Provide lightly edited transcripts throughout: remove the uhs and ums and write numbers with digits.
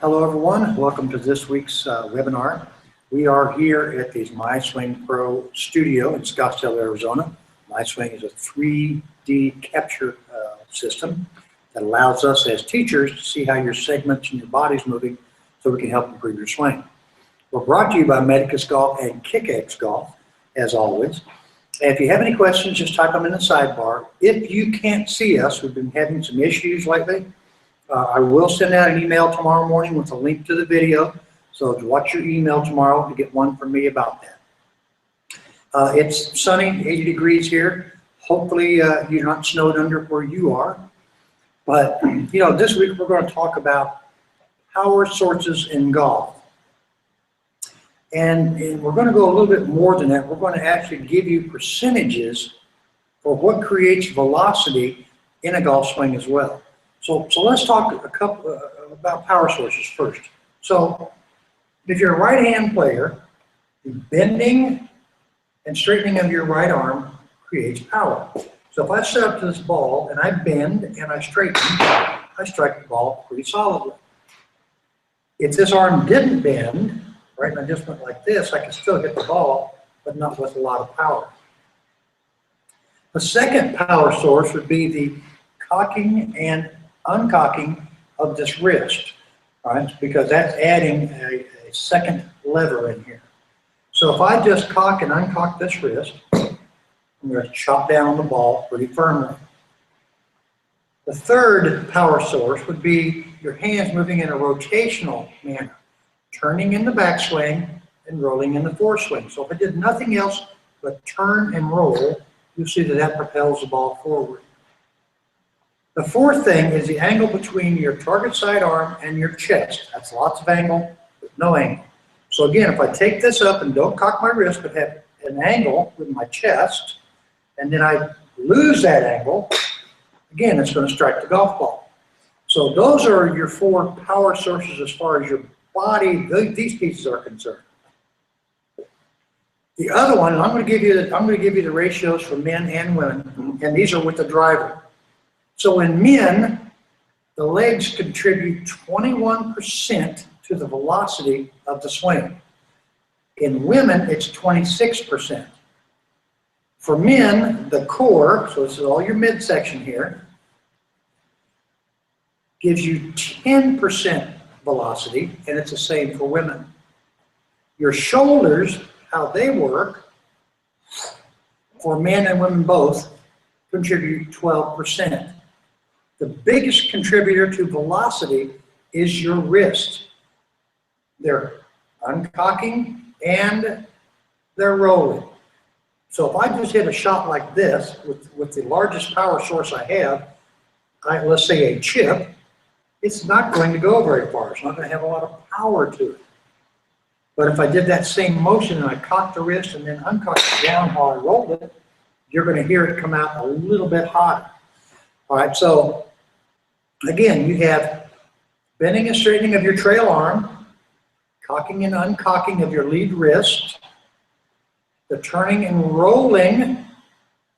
Hello everyone, welcome to this week's webinar. We are here at the MySwing Pro studio in Scottsdale, Arizona. MySwing is a 3D capture system that allows us as teachers to see how your segments and your body's moving so we can help improve your swing. We're brought to you by Medicus Golf and KickX Golf, as always. And if you have any questions, just type them in the sidebar. If you can't see us, we've been having some issues lately. I will send out an email tomorrow morning with a link to the video. So watch your email tomorrow to get one from me about that. It's sunny, 80 degrees here. Hopefully you're not snowed under where you are. But this week we're going to talk about power sources in golf. And we're going to go a little bit more than that. We're going to actually give you percentages for what creates velocity in a golf swing as well. So let's talk about power sources first. So if you're a right-hand player, the bending and straightening of your right arm creates power. So if I set up to this ball and I bend and I straighten, I strike the ball pretty solidly. If this arm didn't bend, right, and I just went like this, I can still hit the ball, but not with a lot of power. The second power source would be the cocking and uncocking of this wrist, right? Because that's adding a second lever in here. So if I just cock and uncock this wrist, I'm going to chop down the ball pretty firmly. The third power source would be your hands moving in a rotational manner, turning in the backswing and rolling in the foreswing. So if I did nothing else but turn and roll, you'll see that that propels the ball forward. The fourth thing is the angle between your target side arm and your chest. That's lots of angle, but no angle. So again, if I take this up and don't cock my wrist, but have an angle with my chest, and then I lose that angle, again, it's going to strike the golf ball. So those are your four power sources as far as your body, these pieces are concerned. The other one, I'm going to give you the ratios for men and women, and these are with the driver. So in men, the legs contribute 21% to the velocity of the swing. In women, it's 26%. For men, the core, so this is all your midsection here, gives you 10% velocity, and it's the same for women. Your shoulders, how they work, for men and women both, contribute 12%. The biggest contributor to velocity is your wrist. They're uncocking and they're rolling. So if I just hit a shot like this with the largest power source I have, let's say a chip, it's not going to go very far. It's not going to have a lot of power to it. But if I did that same motion and I cocked the wrist and then uncocked it down while I rolled it, you're going to hear it come out a little bit hotter. All right, so again, you have bending and straightening of your trail arm, cocking and uncocking of your lead wrist, the turning and rolling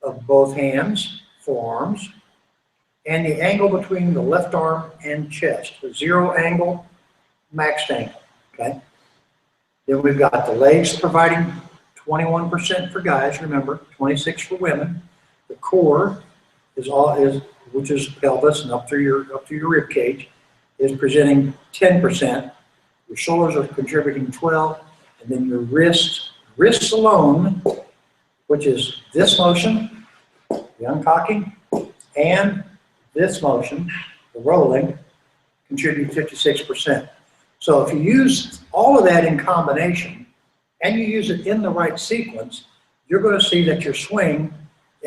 of both hands, forearms, and the angle between the left arm and chest, the zero angle, maxed angle, okay? Then we've got the legs providing 21% for guys, remember, 26 for women. The core which is pelvis and up through your rib cage, is presenting 10%. Your shoulders are contributing 12, and then your wrists alone, which is this motion, the uncocking, and this motion, the rolling, contribute 56%. So if you use all of that in combination, and you use it in the right sequence, you're going to see that your swing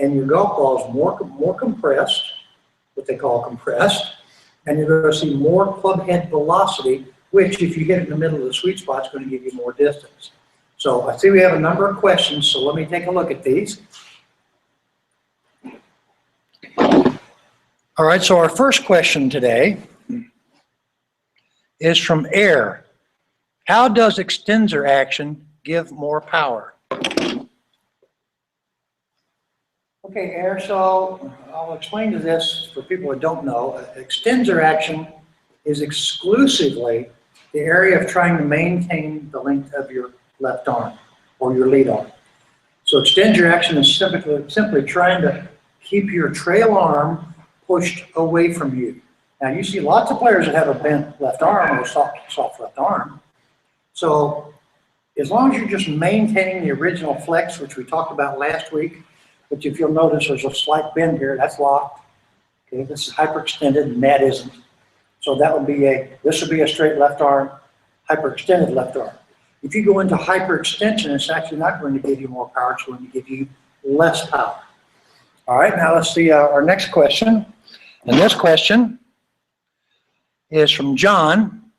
and your golf ball is more compressed, what they call compressed, and you're going to see more club head velocity, which if you hit it in the middle of the sweet spot, is going to give you more distance. So I see we have a number of questions, so let me take a look at these. All right, so our first question today is from Air. How does extensor action give more power? Okay, Air, so I'll explain to this for people who don't know. Extensor action is exclusively the area of trying to maintain the length of your left arm or your lead arm. So extend your action is simply trying to keep your trail arm pushed away from you. Now you see lots of players that have a bent left arm or soft left arm. So as long as you're just maintaining the original flex, which we talked about last week, which if you'll notice there's a slight bend here, that's locked. Okay, this is hyperextended and that isn't. So that would be this would be a straight left arm, hyperextended left arm. If you go into hyperextension, it's actually not going to give you more power, it's going to give you less power. All right, now let's see our next question. And this question is from John.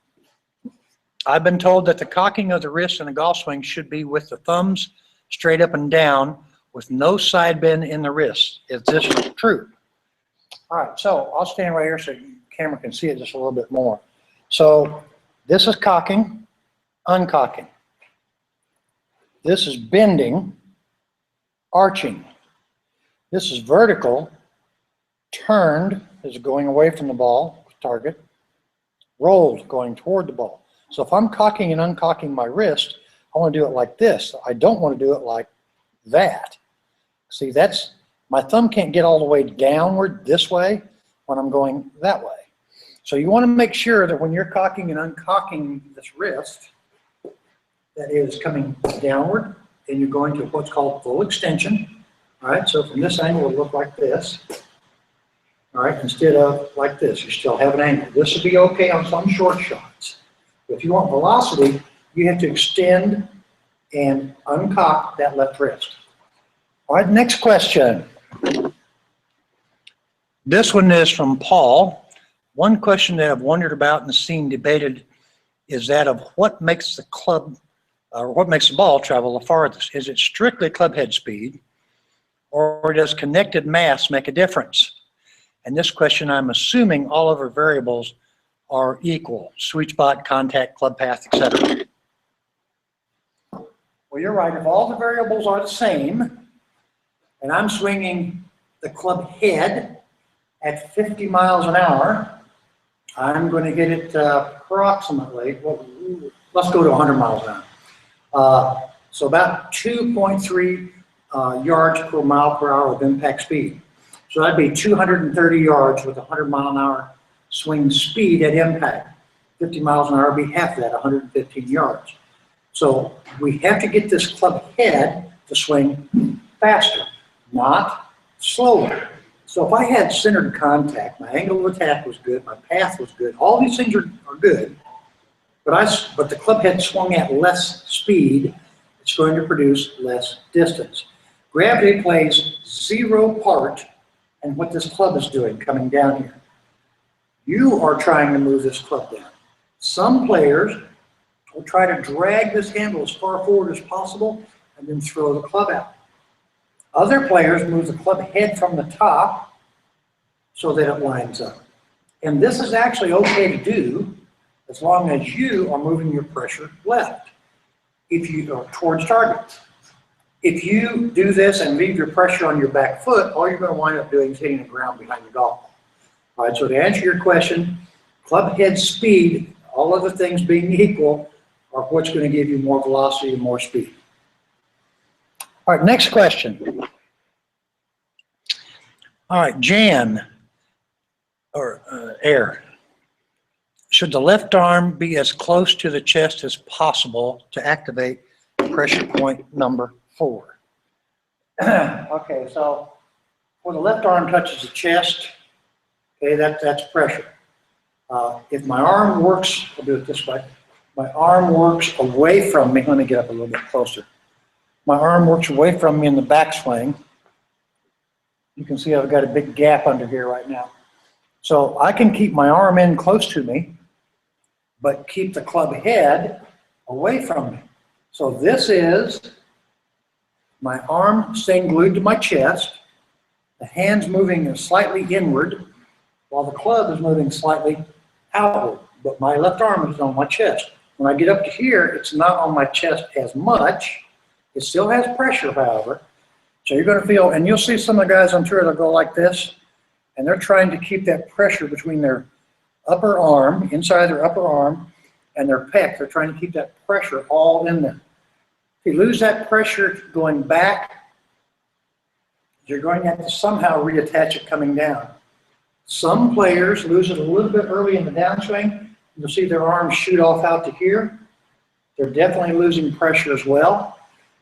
I've been told that the cocking of the wrist in a golf swing should be with the thumbs straight up and down with no side bend in the wrist. Is this true? All right, so I'll stand right here so the camera can see it just a little bit more. So this is cocking, uncocking. This is bending, arching. This is vertical, turned, is going away from the ball, target, rolled, going toward the ball. So if I'm cocking and uncocking my wrist, I want to do it like this. I don't want to do it like that. See, my thumb can't get all the way downward this way when I'm going that way. So you want to make sure that when you're cocking and uncocking this wrist, that is coming downward, and you're going to what's called full extension. All right, so from this angle, it'll look like this. All right, instead of like this, you still have an angle. This will be okay on some short shots. If you want velocity, you have to extend and uncock that left wrist. All right, next question. This one is from Paul. One question that I've wondered about and seen debated is that of what makes the club, or what makes the ball travel the farthest. Is it strictly club head speed, or does connected mass make a difference? And this question, I'm assuming all of our variables are equal: sweet spot, contact, club path, etc. Well, you're right. If all the variables are the same, and I'm swinging the club head at 50 miles an hour, I'm going to get it approximately, well, let's go to 100 miles an hour. So about 2.3 yards per mile per hour of impact speed. So that'd be 230 yards with 100 mile an hour swing speed at impact. 50 miles an hour would be half that, 115 yards. So we have to get this club head to swing faster, not slower. So if I had centered contact, my angle of attack was good, my path was good, all these things are good, but the club head swung at less speed, it's going to produce less distance. Gravity plays zero part in what this club is doing coming down here. You are trying to move this club down. Some players will try to drag this handle as far forward as possible and then throw the club out. Other players move the club head from the top so that it lines up. And this is actually okay to do as long as you are moving your pressure left, if you are towards target. If you do this and leave your pressure on your back foot, all you're going to wind up doing is hitting the ground behind the golf ball. All right, so to answer your question, club head speed, all other things being equal, are what's going to give you more velocity and more speed. All right, next question. All right, Jan, or Air. Should the left arm be as close to the chest as possible to activate pressure point number 4? Okay, so when the left arm touches the chest, okay, that's pressure. If my arm works, I'll do it this way. My arm works away from me. Let me get up a little bit closer. My arm works away from me in the backswing. You can see I've got a big gap under here right now. So I can keep my arm in close to me, but keep the club head away from me. So this is my arm staying glued to my chest, the hands moving slightly inward, while the club is moving slightly outward, but my left arm is on my chest. When I get up to here, it's not on my chest as much. It still has pressure, however. So you're going to feel, and you'll see some of the guys on tour, they'll go like this, and they're trying to keep that pressure between their upper arm, inside their upper arm, and their pec. They're trying to keep that pressure all in them. If you lose that pressure going back, you're going to have to somehow reattach it coming down. Some players lose it a little bit early in the downswing. You'll see their arms shoot off out to here. They're definitely losing pressure as well.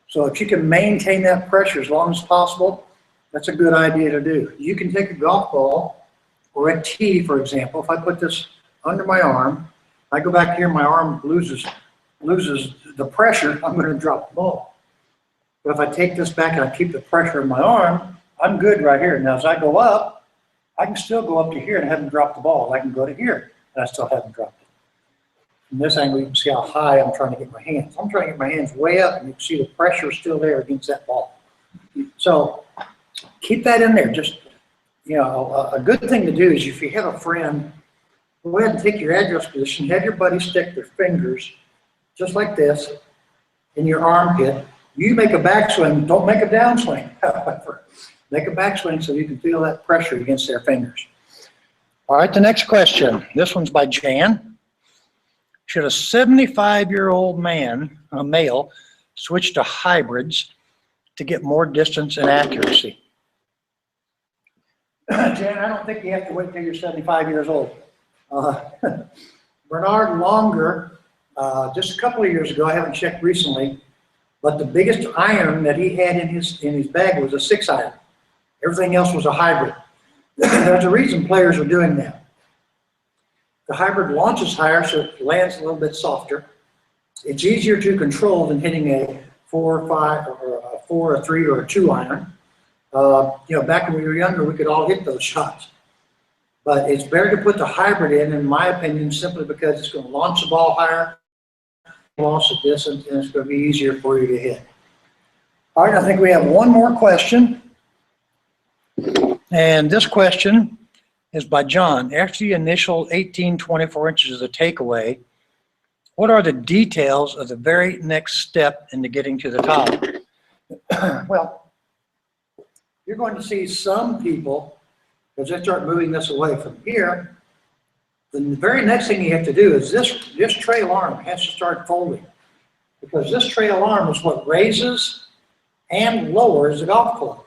So if you can maintain that pressure as long as possible, that's a good idea to do. You can take a golf ball or a tee, for example. If I put this under my arm, I go back here, my arm loses the pressure, I'm going to drop the ball. But if I take this back and I keep the pressure in my arm, I'm good right here. Now as I go up, I can still go up to here and haven't dropped the ball. I can go to here and I still haven't dropped it. From this angle, you can see how high I'm trying to get my hands. I'm trying to get my hands way up, and you can see the pressure is still there against that ball. So keep that in there. Just, you know, a good thing to do is if you have a friend, go ahead and take your address position, have your buddy stick their fingers just like this in your armpit. You make a backswing, don't make a downswing, however. Make a backswing so you can feel that pressure against their fingers. All right, the next question. This one's by Jan. Should a 75-year-old man, a male, switch to hybrids to get more distance and accuracy? Jan, I don't think you have to wait until you're 75 years old. Bernard Longer, just a couple of years ago, I haven't checked recently, but the biggest iron that he had in his bag was a 6-iron. Everything else was a hybrid. There's a reason players are doing that. The hybrid launches higher, so it lands a little bit softer. It's easier to control than hitting a 4 or 5 or a 4, a 3, or a 2-iron. You know, back when we were younger, we could all hit those shots. But it's better to put the hybrid in my opinion, simply because it's going to launch the ball higher, launch the distance, and it's going to be easier for you to hit. All right, I think we have one more question. And this question is by John. After the initial 18-24 inches of the takeaway, what are the details of the very next step into getting to the top? Well, you're going to see some people, as they start moving this away from here, the very next thing you have to do is this trail arm has to start folding, because this trail arm is what raises and lowers the golf club.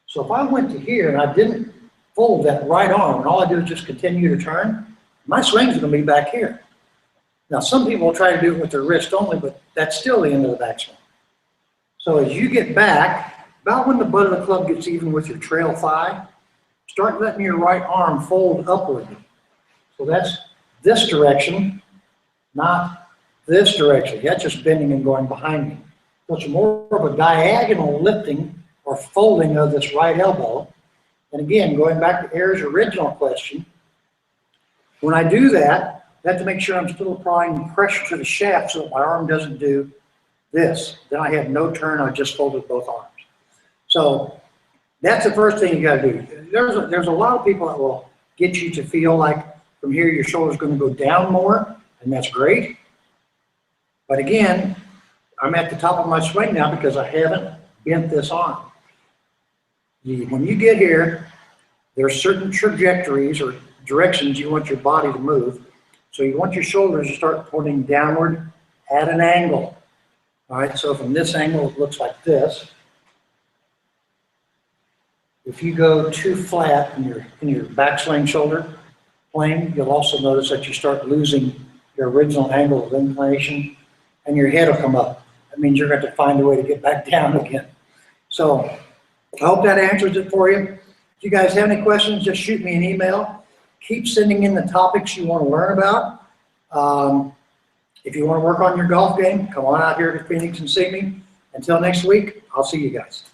So if I went to here and I didn't fold that right arm, and all I do is just continue to turn, my swing's going to be back here. Now, some people will try to do it with their wrist only, but that's still the end of the backswing. So as you get back, about when the butt of the club gets even with your trail thigh, start letting your right arm fold upwardly. So that's this direction, not this direction. That's just bending and going behind me. So it's more of a diagonal lifting or folding of this right elbow. And again, going back to Eric's original question, when I do that, I have to make sure I'm still applying pressure to the shaft so that my arm doesn't do this. Then I have no turn, I just folded both arms. So that's the first thing you got to do. There's a lot of people that will get you to feel like from here your shoulder's going to go down more, and that's great. But again, I'm at the top of my swing now because I haven't bent this arm. When you get here, there's certain trajectories or directions you want your body to move. So you want your shoulders to start pointing downward at an angle. All right, so from this angle, it looks like this. If you go too flat in your backswing shoulder plane, you'll also notice that you start losing your original angle of inclination, and your head will come up. That means you're going to have to find a way to get back down again. So I hope that answers it for you. If you guys have any questions, just shoot me an email. Keep sending in the topics you want to learn about. If you want to work on your golf game, come on out here to Phoenix and see me. Until next week, I'll see you guys.